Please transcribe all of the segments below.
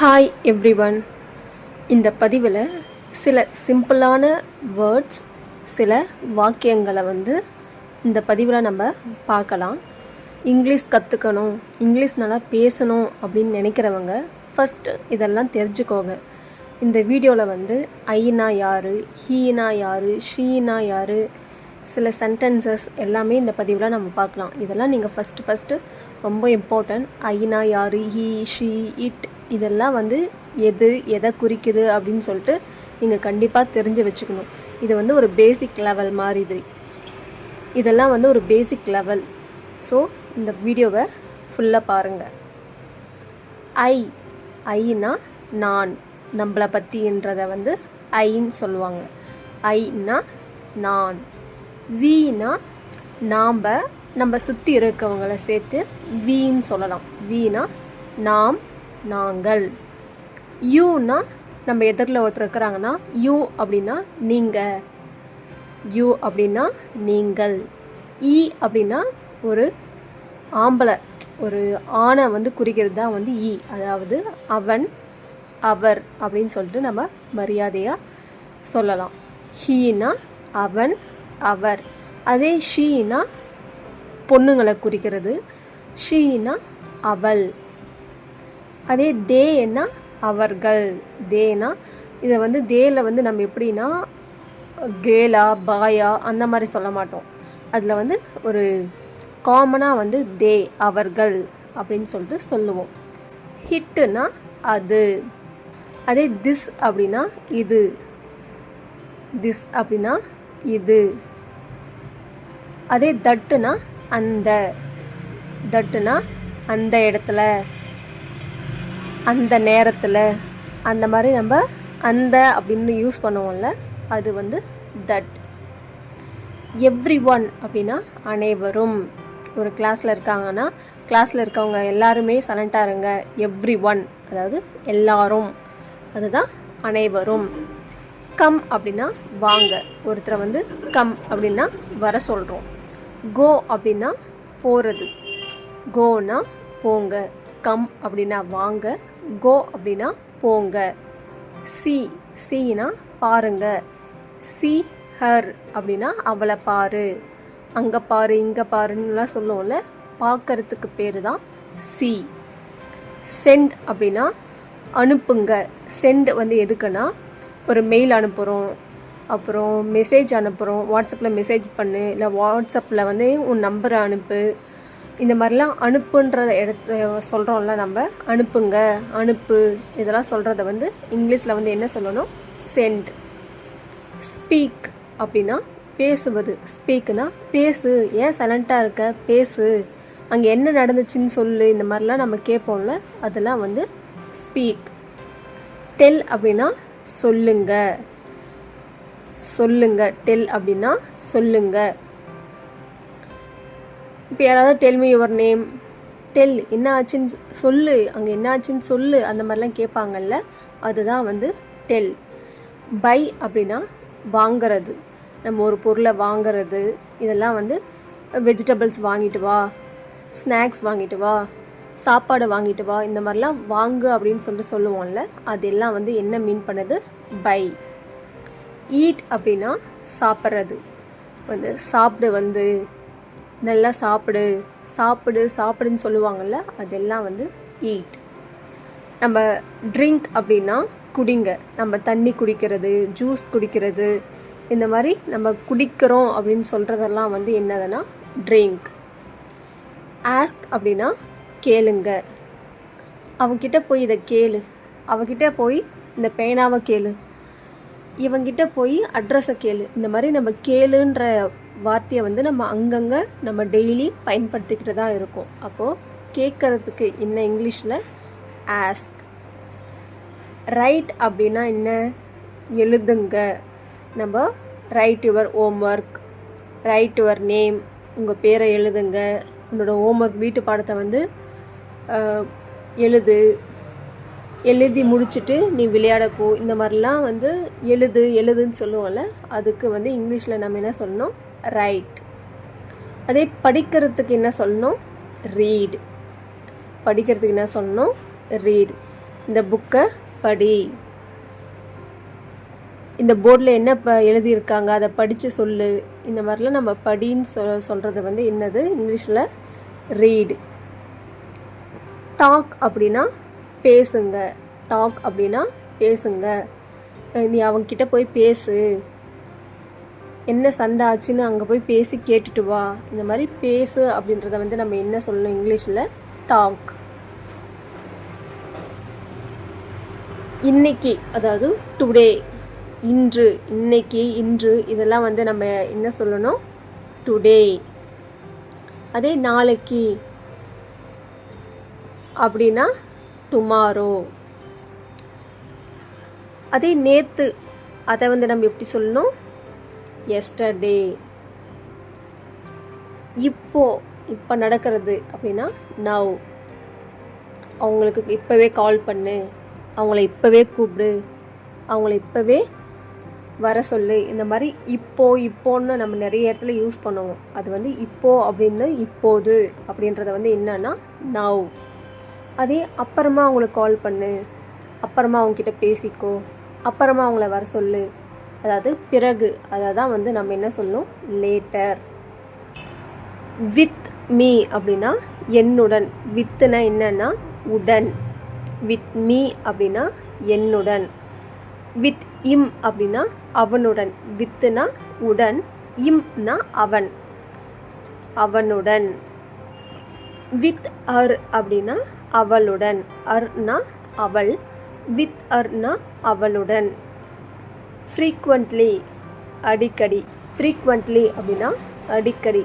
Hi everyone. இந்த பதிவில் சில சிம்பிளான வேர்ட்ஸ், சில வாக்கியங்களை இந்த பதிவில் நம்ம பார்க்கலாம். இங்கிலீஷ் கற்றுக்கணும், இங்கிலீஷ் நல்லா பேசணும் அப்படின்னு நினைக்கிறவங்க ஃபஸ்ட்டு இதெல்லாம் தெரிஞ்சுக்கோங்க. இந்த வீடியோவில் ஐனா யார், ஹீனா யார், ஷீனா யார், சில சென்டென்சஸ் எல்லாமே இந்த பதிவில் நம்ம பார்க்கலாம். இதெல்லாம் நீங்கள் ஃபஸ்ட்டு ரொம்ப இம்பார்ட்டன்ட். ஐனா யார், ஹீ, ஷீ, இட், இதெல்லாம் எதை குறிக்குது அப்படின்னு சொல்லிட்டு நீங்கள் கண்டிப்பாக தெரிஞ்சு வச்சுக்கணும். இது ஒரு பேசிக் லெவல் மாதிரி. இதெல்லாம் ஒரு பேசிக் லெவல். ஸோ இந்த வீடியோவை ஃபுல்லாக பாருங்கள். ஐனா நான், நம்மளை பற்றின்றதை ஐன்னு சொல்லுவாங்க. ஐனா நான். வீனா நம்ம சுற்றி இருக்கவங்களை சேர்த்து வீன்னு சொல்லலாம். வீனா நாம், நாங்கள். யூனா நம்ம எதிரில் ஒருத்தர் இருக்கிறாங்கன்னா யூ அப்படின்னா நீங்கள். யூ அப்படின்னா நீங்கள். ஈ அப்படின்னா ஒரு ஆம்பளை, ஒரு ஆணை குறிக்கிறது தான் ஈ. அதாவது அவன், அவர் அப்படின்னு சொல்லிட்டு நம்ம மரியாதையாக சொல்லலாம். ஹீனா அவன், அவர். அதே ஷீனா பொண்ணுங்களை குறிக்கிறது. ஷீனா அவள். அதே தேனா அவர்கள். தேனா இதை தேல நம்ம எப்படின்னா கேலா, பாயா அந்த மாதிரி சொல்ல மாட்டோம். அதில் ஒரு காமனாக தே, அவர்கள் அப்படின்னு சொல்லிட்டு சொல்லுவோம். ஹிட்டுனா அது. அதே திஸ் அப்படின்னா இது. திஸ் அப்படின்னா இது. அதே தட்டுனா அந்த. தட்டுனா அந்த இடத்துல, அந்த நேரத்தில், அந்த மாதிரி நம்ம அந்த அப்படின்னு யூஸ் பண்ணுவோம்ல, அது தட். எவ்ரி ஒன் அப்படின்னா அனைவரும். ஒரு கிளாஸில் இருக்காங்கன்னா கிளாஸில் இருக்கவங்க எல்லாருமே சைலண்ட்டாக இருங்க. எவ்ரி ஒன் அதாவது எல்லாரும், அதுதான் அனைவரும். கம் அப்படின்னா வாங்க. ஒருத்தரை கம் அப்படின்னா வர சொல்கிறோம். கோ அப்படின்னா போகிறது. கோனா போங்க. கம் அப்படின்னா வாங்க. கோ அப்படின்னா போங்க. சீனா பாருங்க. சி ஹர் அப்படின்னா அவளை பாரு. அங்கே பாரு, இங்கே பாருன்னுலாம் சொல்லுவோம்ல, பார்க்கறதுக்கு பேர் தான் சி. சென்ட் அப்படின்னா அனுப்புங்க. சென்ட் எதுக்குன்னா ஒரு மெயில் அனுப்புகிறோம், அப்புறம் மெசேஜ் அனுப்புகிறோம். வாட்ஸ்அப்பில் மெசேஜ் பண்ணு, இல்லை வாட்ஸ்அப்பில் உன் நம்பரை அனுப்பு, இந்த மாதிரிலாம் அனுப்புன்றத சொல்கிறோம்ல நம்ம. அனுப்புங்க, அனுப்பு, இதெல்லாம் சொல்கிறத இங்கிலீஷில் என்ன சொல்லணும்? சென்ட். ஸ்பீக் அப்படின்னா பேசுவது. ஸ்பீக்குனா பேசு, ஏன் சைலண்ட்டாக இருக்க, பேசு, அங்கே என்ன நடந்துச்சுன்னு சொல்லு, இந்த மாதிரிலாம் நம்ம கேட்போம்ல, அதெல்லாம் ஸ்பீக். டெல் அப்படின்னா சொல்லுங்க. சொல்லுங்க. டெல் அப்படின்னா சொல்லுங்க. இப்போ யாராவது tell me your name, tell என்ன ஆச்சுன்னு சொல்லு, அங்கே என்ன ஆச்சுன்னு சொல்லு, அந்த மாதிரிலாம் கேட்பாங்கல்ல, அதுதான் டெல். பை அப்படின்னா வாங்கிறது. நம்ம ஒரு பொருளை வாங்கிறது. இதெல்லாம் வெஜிடபிள்ஸ் வாங்கிட்டு வா, ஸ்நாக்ஸ் வாங்கிட்டு வா, சாப்பாடு வாங்கிட்டு வா, இந்த மாதிரிலாம் வாங்கு அப்படின்னு சொல்லிட்டு சொல்லுவோம்ல, அதெல்லாம் என்ன மீன் பண்ணுது? பை. ஈட் அப்படின்னா சாப்பிட்றது. சாப்பிடு, நல்லா சாப்பிடு, சாப்பிடுன்னு சொல்லுவாங்கள்ல, அதெல்லாம் ஈட். நம்ம ட்ரிங்க் அப்படின்னா குடிங்க. நம்ம தண்ணி குடிக்கிறது, ஜூஸ் குடிக்கிறது, இந்த மாதிரி நம்ம குடிக்கிறோம் அப்படின்னு சொல்கிறதெல்லாம் என்னதுன்னா ட்ரிங்க். ஆஸ்க் அப்படின்னா கேளுங்க. அவங்கிட்ட போய் இதை கேளு, அவகிட்ட போய் இந்த பேனாவை கேளு, இவங்கிட்ட போய் அட்ரஸை கேளு. இந்த மாதிரி நம்ம கேளுன்ற வார்த்தையை நம்ம அங்கங்கே நம்ம டெய்லி பயன்படுத்திக்கிட்டு தான் இருக்கோம். அப்போது கேட்குறதுக்கு என்ன இங்கிலீஷில்? ஆஸ்க். ரைட் அப்படின்னா என்ன? எழுதுங்க. நம்ம right your homework, right your name, உங்கள் பேரை எழுதுங்க. உன்னோட ஹோம்ஒர்க் வீட்டு பாடத்தை எழுதி முடிச்சுட்டு நீ விளையாட போ. இந்த மாதிரிலாம் எழுதுன்னு சொல்லுவோம்ல, அதுக்கு இங்கிலீஷில் நம்ம என்ன சொல்லணும்? ரைட். அதே படிக்கிறதுக்கு என்ன சொல்லணும்? ரீட். படிக்கிறதுக்கு என்ன சொல்லணும்? ரீட். இந்த புக்கை படி. இந்த போர்டில் என்ன எழுதியிருக்காங்க அதை படித்து சொல்லு. இந்த மாதிரிலாம் நம்ம படின்னு சொல்கிறது வந்து என்னது இங்கிலீஷில் ரீடு. டாக் அப்படின்னா பேசுங்க. டாக் அப்படின்னா பேசுங்க. நீ அவங்கக்கிட்ட போய் பேசு, என்ன சண்டை ஆச்சுன்னு அங்கே போய் பேசி கேட்டுட்டு வா. இந்த மாதிரி பேசு அப்படின்றத வந்து நம்ம என்ன சொல்லணும் இங்கிலீஷில்? டாக். இன்னைக்கு, அதாவது டுடே, இன்று, இன்னைக்கு, இன்று, இதெல்லாம் வந்து நம்ம என்ன சொல்லணும்? டுடே. அதே நாளைக்கு அப்படின்னா டுமாரோ. அதே நேற்று, அதை வந்து நம்ம எப்படி சொல்லணும்? எஸ்டர்டே. இப்போ நடக்கிறது அப்படின்னா நவ். அவங்களுக்கு இப்போவே கால் பண்ணு, அவங்கள இப்போவே கூப்பிடு, அவங்கள இப்போவே வர சொல்லு. இந்த மாதிரி இப்போன்னு நம்ம நிறைய இடத்துல யூஸ் பண்ணுவோம். அது வந்து இப்போ அப்படின்னு இப்போது அப்படின்றத வந்து என்னன்னா நவ். அதே அப்புறமா அவங்களுக்கு கால் பண்ணு, அப்புறமா அவங்கக்கிட்ட பேசிக்கோ, அப்புறமா அவங்கள வர சொல்லு, அதாவது பிறகு. அதை தான் வந்து நம்ம என்ன சொல்லணும்? லேட்டர். வித் மீ அப்படின்னா என்னுடன். வித்துனா என்னன்னா உடன். வித் மீ அப்படின்னா என்னுடன். வித் இம் அப்படின்னா அவனுடன். வித்துனா உடன், இம்னா அவன், அவனுடன். வித் அர் அப்படின்னா அவளுடன். அர்னா அவள், வித் அர்னா அவளுடன். ஃப்ரீக்வெண்ட்லி அடிக்கடி. ஃப்ரீக்வெண்ட்லி அப்படின்னா அடிக்கடி.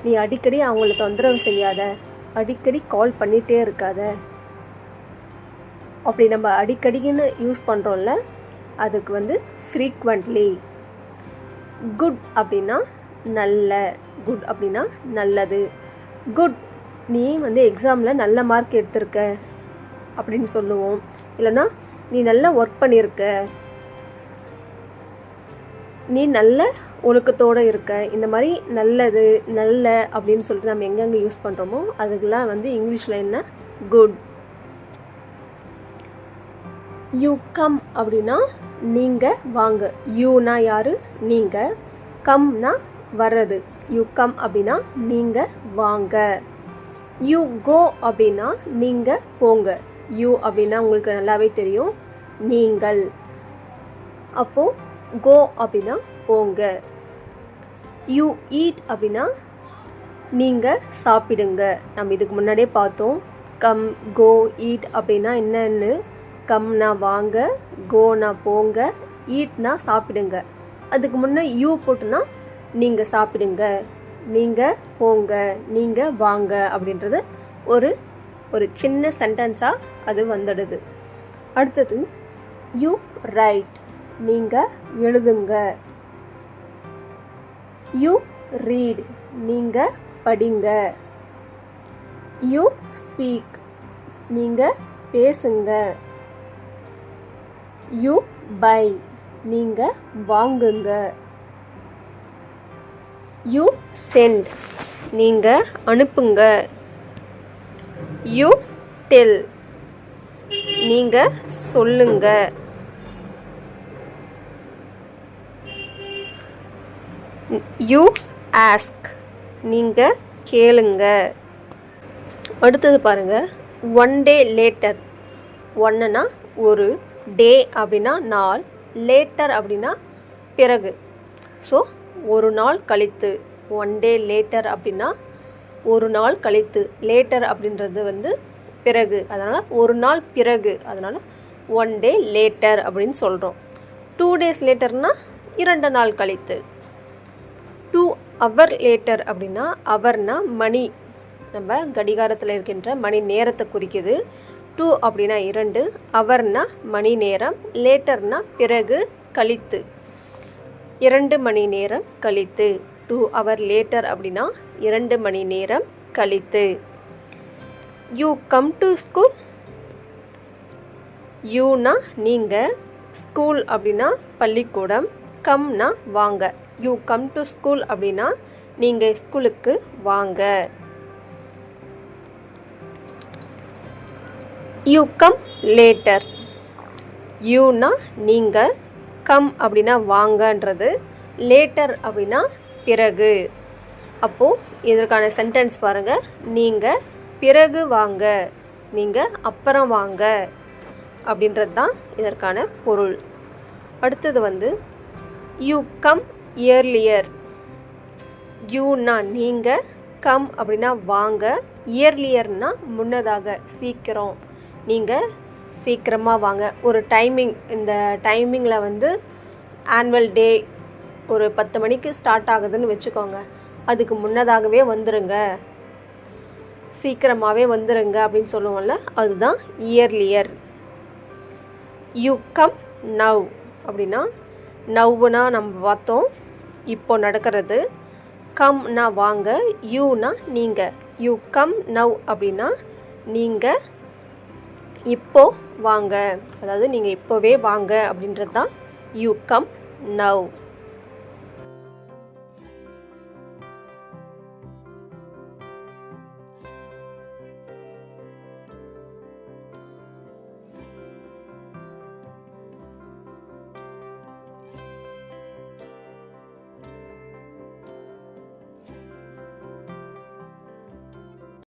நீ அடிக்கடி அவங்கள தொந்தரவு செய்யாத, அடிக்கடி கால் பண்ணிகிட்டே இருக்காத. அப்படி நம்ம அடிக்கடின்னு யூஸ் பண்ணுறோம்ல, அதுக்கு வந்து ஃப்ரீக்வெண்ட்லி. குட் அப்படின்னா நல்ல. குட் அப்படின்னா நல்லது. குட், நீ வந்து எக்ஸாமில் நல்ல மார்க் எடுத்திருக்க அப்படின்னு சொல்லுவோம். இல்லைன்னா நீ நல்லா ஒர்க் பண்ணியிருக்க, நீ நல்ல ஒழுக்கத்தோடு இருக்க. இந்த மாதிரி நல்லது, நல்ல அப்படின்னு சொல்லிட்டு நம்ம எங்கெங்கே யூஸ் பண்ணுறோமோ அதுக்கெல்லாம் வந்து இங்கிலீஷில் என்ன? குட். யூ கம் அப்படின்னா நீங்கள் வாங்க. யூனா யார்? நீங்கள். கம்னா வர்றது. யூ கம் அப்படின்னா நீங்கள் வாங்க. யூ கோ அப்படின்னா நீங்கள் போங்க. யூ அப்படின்னா உங்களுக்கு நல்லாவே தெரியும், நீங்கள். அப்போது கோ அப்படின்னா போங்க. யூ ஈட் அப்படின்னா நீங்கள் சாப்பிடுங்க. நம்ம இதுக்கு முன்னாடியே பார்த்தோம். கம், கோ, ஈட் அப்படின்னா என்னன்னு. கம்னா வாங்க, கோனா போங்க, ஈட்னா சாப்பிடுங்க. அதுக்கு முன்னே யூ போட்டுனா நீங்கள் சாப்பிடுங்க, நீங்கள் போங்க, நீங்கள் வாங்க அப்படின்றது ஒரு சின்ன சென்டென்ஸாக அது வந்துடுது. அடுத்தது யூ ரைட், நீங்கள் எழுதுங்க. யூ ரீட், நீங்கள் படிங்க. யூ ஸ்பீக், நீங்கள் பேசுங்க. யூ பை, நீங்கள் வாங்குங்க. யூ சென்ட், நீங்கள் அனுப்புங்க. யூ டெல், நீங்கள் சொல்லுங்க. யூ ஆஸ்க், நீங்கள் கேளுங்க. அடுத்தது பாருங்கள், ஒன் டே லேட்டர். ஒன்னுனா ஒரு, டே அப்படின்னா நாள், லேட்டர் அப்படின்னா பிறகு. ஸோ ஒரு நாள் கழித்து. ஒன் டே லேட்டர் அப்படின்னா ஒரு நாள் கழித்து. லேட்டர் அப்படின்றது வந்து பிறகு, அதனால் ஒரு நாள் பிறகு, அதனால் ஒன் டே லேட்டர் அப்படின்னு சொல்கிறோம். 2 days லேட்டர்னால் 2 நாள் கழித்து. 2 hour லேட்டர் அப்படின்னா, அவர்னா மணி, நம்ம கடிகாரத்தில் இருக்கின்ற மணி நேரத்தை குறிக்குது. 2 அப்படின்னா 2, அவர்னா மணி நேரம், லேட்டர்னா பிறகு, கழித்து, 2 மணி நேரம் கழித்து. 2 hour லேட்டர் அப்படின்னா 2 மணி நேரம் கழித்து. You come to school. யூனா நீங்கள், ஸ்கூல் அப்படின்னா பள்ளிக்கூடம், கம்னா வாங்க. யூ கம் டு ஸ்கூல் அப்படின்னா நீங்கள் ஸ்கூலுக்கு வாங்க. You come later. யூனா நீங்கள், கம் அப்படின்னா வாங்கன்றது, லேட்டர் அப்படின்னா பிறகு. அப்போது இதற்கான சென்டென்ஸ் பாருங்கள். நீங்கள் பிறகு வாங்க, நீங்கள் அப்புறம் வாங்க அப்படின்றது தான் இதற்கான பொருள். அடுத்தது வந்து யூ கம் இயர்லியர். யூனா நீங்கள், கம் அப்படின்னா வாங்க, இயர்லியர்னா முன்னதாக, சீக்கிரம், நீங்கள் சீக்கிரமாக வாங்க. ஒரு டைமிங், இந்த டைமிங்கில் வந்து ஆனுவல் டே ஒரு 10 மணிக்கு ஸ்டார்ட் ஆகுதுன்னு வச்சுக்கோங்க, அதுக்கு முன்னதாகவே வந்துடுங்க, சீக்கிரமாகவே வந்துடுங்க அப்படின்னு சொல்லுவோம்ல, அதுதான் இயர்லியர். யூ கம் நவ் அப்படின்னா, நவ்னா நம்ம பார்த்தோம், இப்போ நடக்கிறது. கம்னா வாங்க, யூனா நீங்கள். யூ கம் நவ் அப்படின்னா நீங்கள் இப்போ வாங்க, அதாவது நீங்கள் இப்போவே வாங்க அப்படின்றது தான் யூ கம் நவ்.